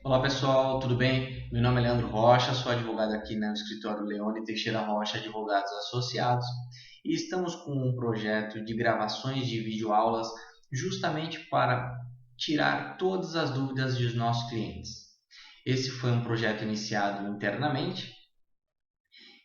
Olá pessoal, tudo bem? Meu nome é Leandro Rocha, sou advogado aqui no escritório Leone Teixeira Rocha Advogados Associados e estamos com um projeto de gravações de videoaulas justamente para tirar todas as dúvidas dos nossos clientes. Esse foi um projeto iniciado internamente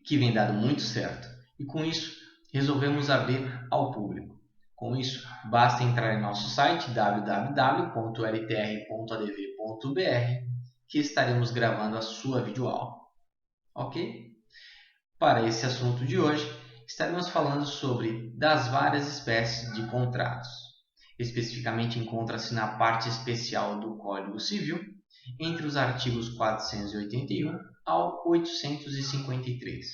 que vem dado muito certo e com isso resolvemos abrir ao público. Com isso, basta entrar em nosso site www.ltr.adv.br que estaremos gravando a sua videoaula, ok? Para esse assunto de hoje, estaremos falando sobre das várias espécies de contratos. Especificamente encontra-se na parte especial do Código Civil, entre os artigos 481 ao 853.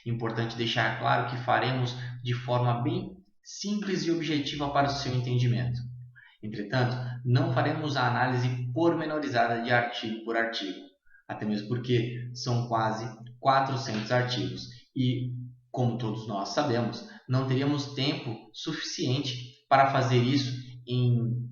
Importante deixar claro que faremos de forma bem simples e objetiva para o seu entendimento. Entretanto, não faremos a análise pormenorizada de artigo por artigo, até mesmo porque são quase 400 artigos e, como todos nós sabemos, não teríamos tempo suficiente para fazer isso em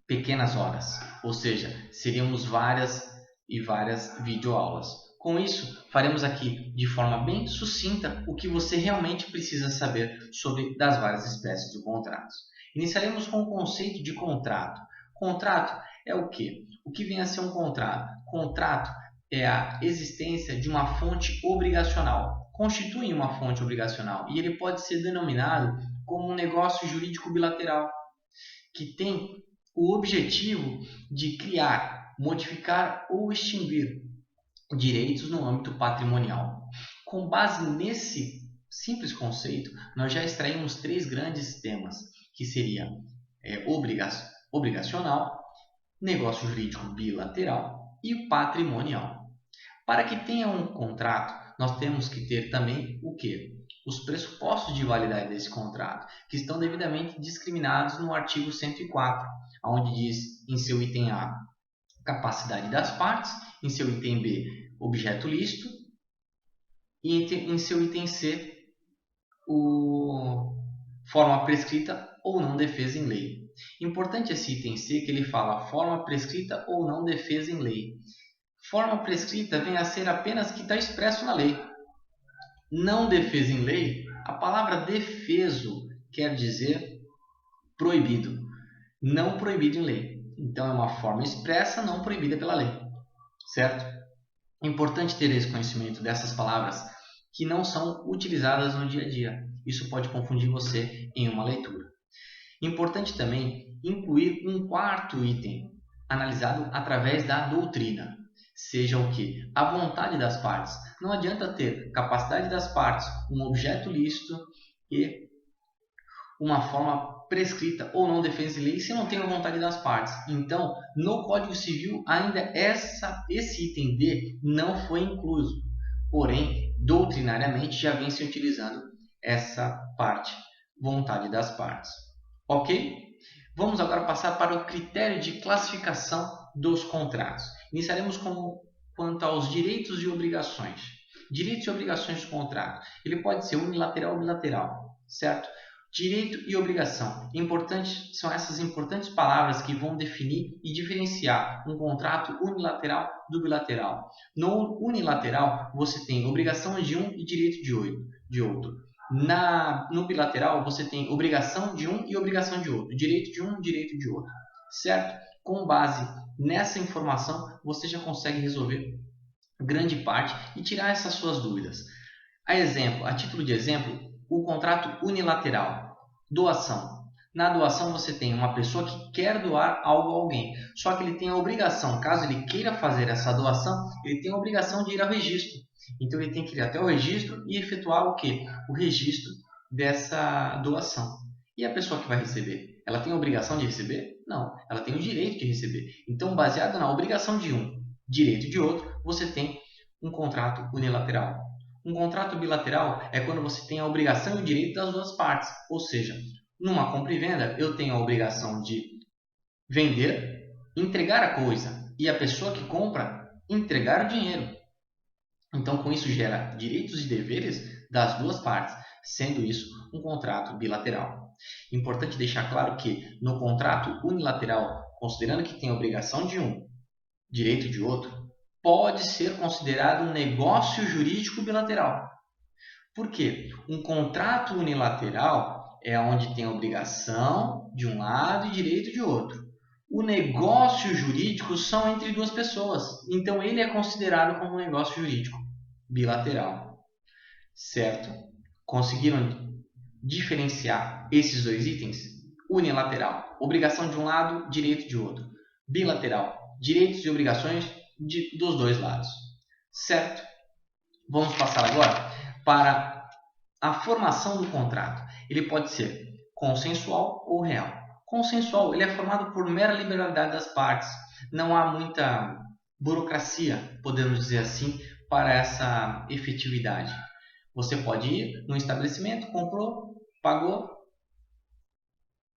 pequenas horas, ou seja, seríamos várias e várias videoaulas. Com isso, faremos aqui de forma bem sucinta o que você realmente precisa saber sobre das várias espécies de contratos. Iniciaremos com o conceito de contrato. Contrato é o quê? O que vem a ser um contrato? Contrato é a existência de uma fonte obrigacional. Constitui uma fonte obrigacional e ele pode ser denominado como um negócio jurídico bilateral, que tem o objetivo de criar, modificar ou extinguir direitos no âmbito patrimonial. Com base nesse simples conceito, nós já extraímos três grandes temas, que seria obrigacional, negócio jurídico bilateral e patrimonial. Para que tenha um contrato, nós temos que ter também o quê? Os pressupostos de validade desse contrato, que estão devidamente discriminados no artigo 104, onde diz em seu item A, capacidade das partes, em seu item B, objeto lícito, e em seu item C, forma prescrita ou não defesa em lei. Importante esse item C que ele fala forma prescrita ou não defesa em lei. Forma prescrita vem a ser apenas que está expresso na lei. Não defesa em lei, a palavra defeso quer dizer proibido, não proibido em lei. Então é uma forma expressa não proibida pela lei, certo? É importante ter esse conhecimento dessas palavras que não são utilizadas no dia a dia. Isso pode confundir você em uma leitura. Importante também incluir um quarto item, analisado através da doutrina. Seja o que? A vontade das partes. Não adianta ter capacidade das partes, um objeto lícito e uma forma prescrita ou não defesa de lei se não tem a vontade das partes. Então, no Código Civil, ainda esse item D não foi incluso. Porém, doutrinariamente já vem se utilizando essa parte, vontade das partes. Ok? Vamos agora passar para o critério de classificação dos contratos. Iniciaremos quanto aos direitos e obrigações. Direitos e obrigações do contrato. Ele pode ser unilateral ou bilateral, certo? Direito e obrigação. São essas importantes palavras que vão definir e diferenciar um contrato unilateral do bilateral. No unilateral, você tem obrigação de um e direito de outro. No bilateral, você tem obrigação de um e obrigação de outro. Direito de um, direito de outro. Certo? Com base nessa informação, você já consegue resolver grande parte e tirar essas suas dúvidas. A título de exemplo, o contrato unilateral, doação. Na doação você tem uma pessoa que quer doar algo a alguém, só que ele tem a obrigação, caso ele queira fazer essa doação, ele tem a obrigação de ir ao registro. Então ele tem que ir até o registro e efetuar o quê? O registro dessa doação. E a pessoa que vai receber? Ela tem a obrigação de receber? Não, ela tem o direito de receber. Então, baseado na obrigação de um, direito de outro, você tem um contrato unilateral. Um contrato bilateral é quando você tem a obrigação e o direito das duas partes. Ou seja, numa compra e venda, eu tenho a obrigação de vender, entregar a coisa e a pessoa que compra entregar o dinheiro. Então, com isso gera direitos e deveres das duas partes, sendo isso um contrato bilateral. Importante deixar claro que no contrato unilateral, considerando que tem a obrigação de um direito de outro, pode ser considerado um negócio jurídico bilateral. Por quê? Um contrato unilateral é onde tem obrigação de um lado e direito de outro. O negócio jurídico são entre duas pessoas, então ele é considerado como um negócio jurídico bilateral. Certo? Conseguiram diferenciar esses dois itens? Unilateral, obrigação de um lado, direito de outro. Bilateral, direitos e obrigações dos dois lados. Certo? Vamos passar agora para a formação do contrato. Ele pode ser consensual ou real. Consensual, ele é formado por mera liberalidade das partes. Não há muita burocracia, podemos dizer assim, para essa efetividade. Você pode ir no estabelecimento, comprou, pagou,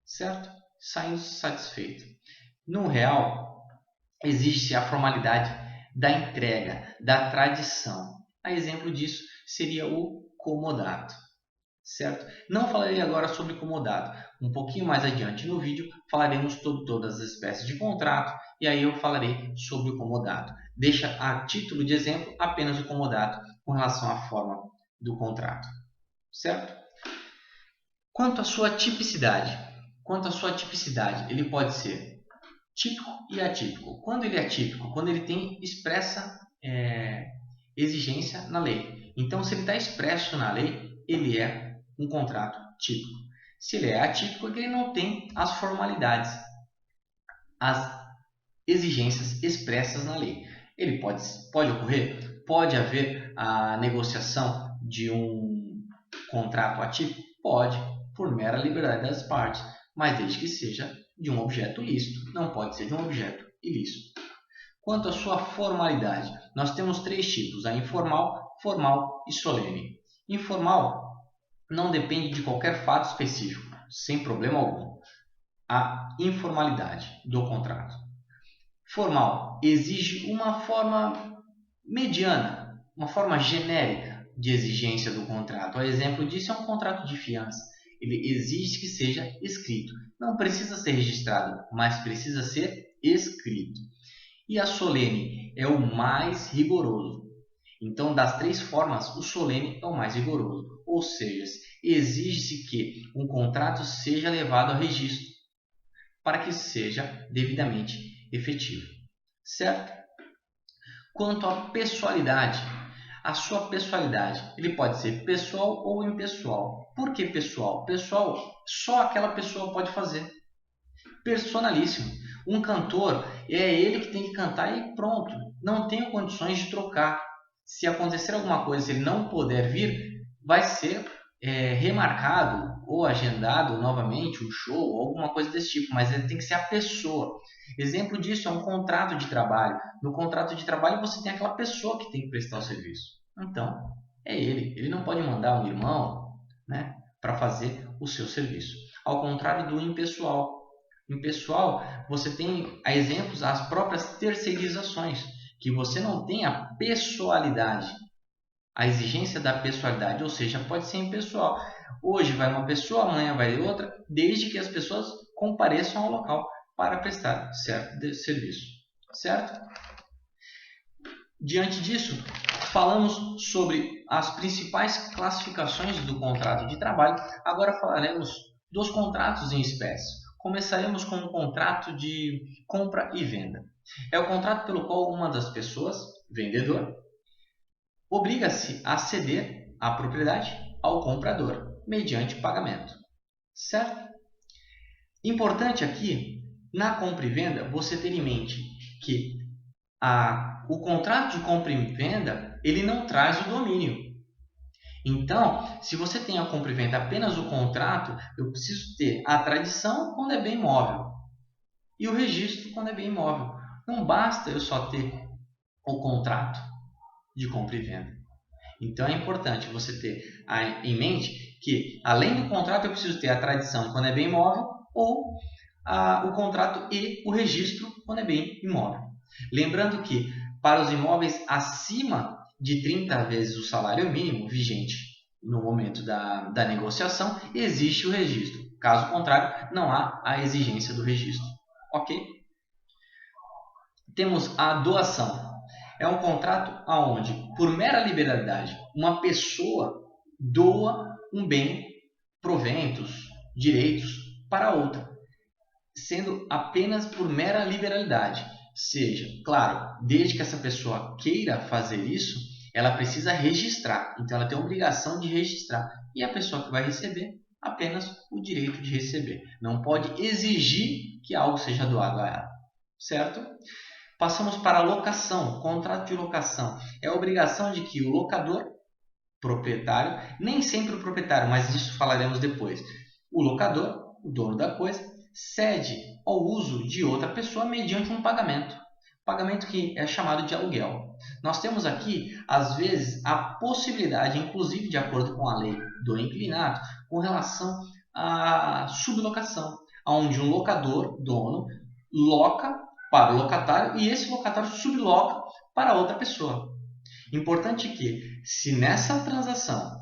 certo? Saindo satisfeito. No real, existe a formalidade da entrega, da tradição. A exemplo disso seria o comodato, certo? Não falarei agora sobre comodato. Um pouquinho mais adiante no vídeo falaremos sobre todas as espécies de contrato e aí eu falarei sobre o comodato. Deixa a título de exemplo apenas o comodato com relação à forma do contrato, certo? Quanto à sua tipicidade, ele pode ser típico e atípico. Quando ele é atípico, quando ele tem expressa exigência na lei. Então, se ele está expresso na lei, ele é um contrato típico. Se ele é atípico, é que ele não tem as formalidades, as exigências expressas na lei. Ele pode ocorrer? Pode haver a negociação de um contrato atípico? Pode, por mera liberdade das partes, mas desde que seja de um objeto lícito, não pode ser de um objeto ilícito. Quanto à sua formalidade, nós temos três tipos, a informal, formal e solene. Informal não depende de qualquer fato específico, sem problema algum. A informalidade do contrato. Formal exige uma forma mediana, uma forma genérica de exigência do contrato. A exemplo disso é um contrato de fiança. Ele exige que seja escrito. Não precisa ser registrado, mas precisa ser escrito. E a solene é o mais rigoroso. Então, das três formas, o solene é o mais rigoroso. Ou seja, exige-se que um contrato seja levado a registro para que seja devidamente efetivo. Certo? Quanto à pessoalidade, a sua pessoalidade, ele pode ser pessoal ou impessoal. Por que pessoal? Pessoal, só aquela pessoa pode fazer. Personalíssimo. Um cantor, é ele que tem que cantar e pronto. Não tenho condições de trocar. Se acontecer alguma coisa, se ele não puder vir, vai ser remarcado ou agendado novamente um show ou alguma coisa desse tipo. Mas ele tem que ser a pessoa. Exemplo disso é um contrato de trabalho. No contrato de trabalho você tem aquela pessoa que tem que prestar o serviço. Então, é ele. Ele não pode mandar um irmão, né, para fazer o seu serviço. Ao contrário do impessoal. Impessoal, você tem a exemplos as próprias terceirizações, que você não tem a pessoalidade, a exigência da pessoalidade, ou seja, pode ser impessoal. Hoje vai uma pessoa, amanhã vai outra, desde que as pessoas compareçam ao local para prestar certo serviço, certo? Diante disso, falamos sobre as principais classificações do contrato de trabalho. Agora falaremos dos contratos em espécie. Começaremos com o contrato de compra e venda. É o contrato pelo qual uma das pessoas, vendedor, obriga-se a ceder a propriedade ao comprador, mediante pagamento. Certo? Importante aqui, na compra e venda, você ter em mente que o contrato de compra e venda ele não traz o domínio. Então, se você tem a compra e venda apenas o contrato, eu preciso ter a tradição quando é bem móvel e o registro quando é bem imóvel. Não basta eu só ter o contrato de compra e venda. Então é importante você ter em mente que, além do contrato, eu preciso ter a tradição quando é bem imóvel ou o contrato e o registro quando é bem imóvel. Lembrando que, para os imóveis acima de 30 vezes o salário mínimo vigente no momento da negociação, existe o registro. Caso contrário, não há a exigência do registro. Ok? temos a doação. É um contrato onde, por mera liberalidade, uma pessoa doa um bem, proventos, direitos para outra, sendo apenas por mera liberalidade. Seja, claro, desde que essa pessoa queira fazer isso, ela precisa registrar. Então, ela tem a obrigação de registrar. E a pessoa que vai receber, apenas o direito de receber. Não pode exigir que algo seja doado a ela. Certo? Passamos para a locação. Contrato de locação. É a obrigação de que o locador, proprietário, nem sempre o proprietário, mas disso falaremos depois. O locador, o dono da coisa, cede ao uso de outra pessoa mediante um pagamento. Pagamento que é chamado de aluguel. Nós temos aqui, às vezes, a possibilidade, inclusive de acordo com a lei do inquilinato, com relação à sublocação, onde um locador, dono, loca para o locatário e esse locatário subloca para outra pessoa. Importante que, se nessa transação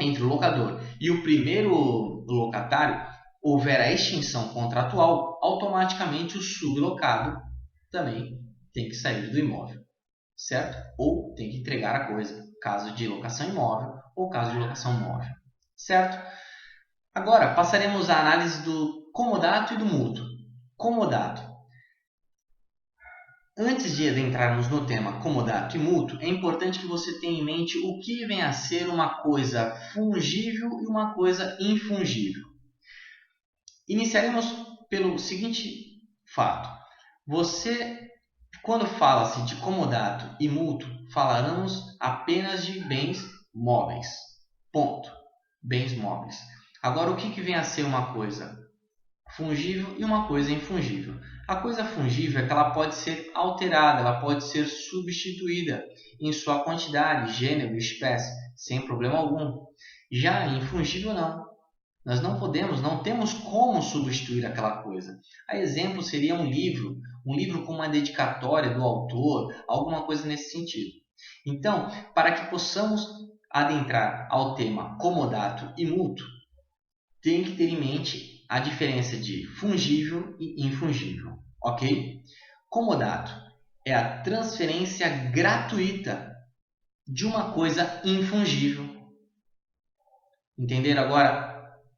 entre o locador e o primeiro locatário houver a extinção contratual, automaticamente o sublocado também tem que sair do imóvel, certo? Ou tem que entregar a coisa, caso de locação imóvel ou caso de locação móvel, certo? Agora, passaremos à análise do comodato e do mútuo. Comodato. Antes de adentrarmos no tema comodato e mútuo, é importante que você tenha em mente o que vem a ser uma coisa fungível e uma coisa infungível. Iniciaremos pelo seguinte fato. Quando fala-se de comodato e mútuo, falaremos apenas de bens móveis. Ponto. Bens móveis. Agora, o que vem a ser uma coisa fungível e uma coisa infungível? A coisa fungível é que ela pode ser alterada, ela pode ser substituída em sua quantidade, gênero, espécie, sem problema algum. Já a infungível não. Nós não temos como substituir aquela coisa. A exemplo seria um livro com uma dedicatória do autor, alguma coisa nesse sentido. Então, para que possamos adentrar ao tema comodato e mútuo, tem que ter em mente a diferença de fungível e infungível, ok? Comodato é a transferência gratuita de uma coisa infungível. Entenderam agora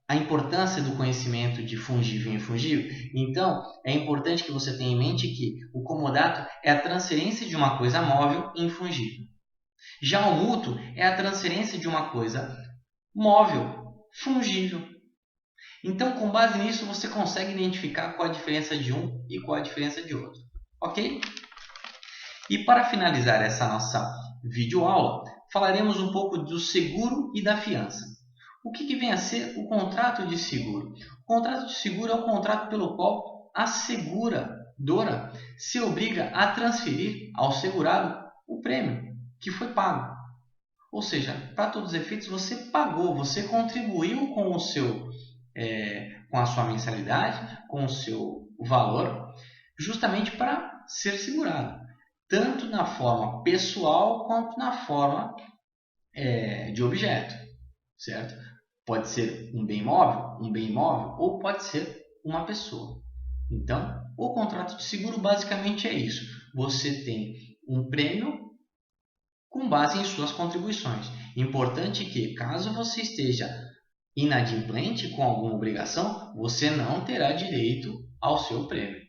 a importância do conhecimento de fungível e infungível? Então, é importante que você tenha em mente que o comodato é a transferência de uma coisa móvel e infungível. Já o mútuo é a transferência de uma coisa móvel, fungível. Então, com base nisso, você consegue identificar qual a diferença de um e qual a diferença de outro. Ok? E para finalizar essa nossa videoaula, falaremos um pouco do seguro e da fiança. O que vem a ser o contrato de seguro? O contrato de seguro é o contrato pelo qual a seguradora se obriga a transferir ao segurado o prêmio que foi pago. Ou seja, para todos os efeitos, você pagou, você contribuiu com com a sua mensalidade, com o seu valor, justamente para ser segurado, tanto na forma pessoal quanto na forma de objeto, certo? Pode ser um bem imóvel ou pode ser uma pessoa. Então, o contrato de seguro basicamente é isso. Você tem um prêmio com base em suas contribuições. Importante que, caso você esteja inadimplente com alguma obrigação, você não terá direito ao seu prêmio,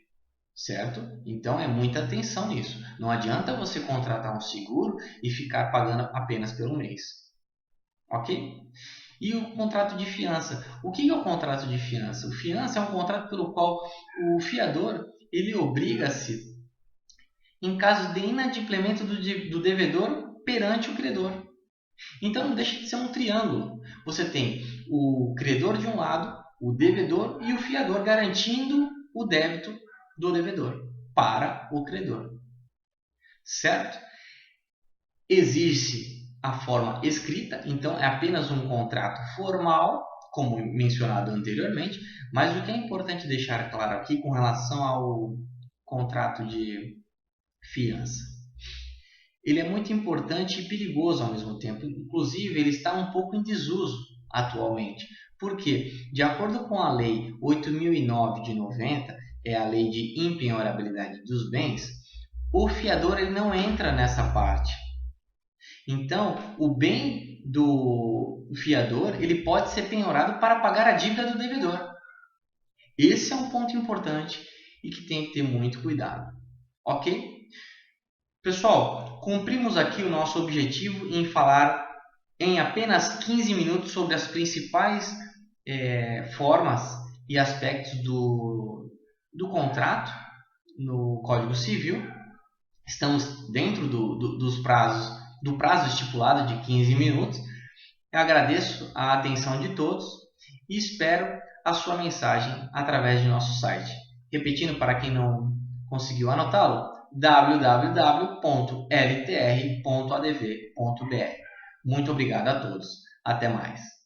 certo? Então, é muita atenção nisso. Não adianta você contratar um seguro e ficar pagando apenas pelo mês. Ok? E o contrato de fiança. O que é o contrato de fiança? O fiança é um contrato pelo qual o fiador ele obriga-se em caso de inadimplemento do devedor perante o credor. Então não deixa de ser um triângulo. Você tem o credor de um lado, o devedor e o fiador garantindo o débito do devedor para o credor. Certo? Existe a forma escrita, então é apenas um contrato formal, como mencionado anteriormente, mas o que é importante deixar claro aqui com relação ao contrato de fiança. Ele é muito importante e perigoso ao mesmo tempo. Inclusive, ele está um pouco em desuso atualmente. Por quê? De acordo com a Lei 8.009 de 90, é a lei de impenhorabilidade dos bens, o fiador ele não entra nessa parte. Então, o bem do fiador ele pode ser penhorado para pagar a dívida do devedor. Esse é um ponto importante e que tem que ter muito cuidado. Ok? Pessoal, cumprimos aqui o nosso objetivo em falar em apenas 15 minutos sobre as principais formas e aspectos do contrato no Código Civil. Estamos dentro do prazo estipulado de 15 minutos. Eu agradeço a atenção de todos e espero a sua mensagem através de nosso site. Repetindo para quem não conseguiu anotá-lo, www.ltr.adv.br. Muito obrigado a todos. Até mais.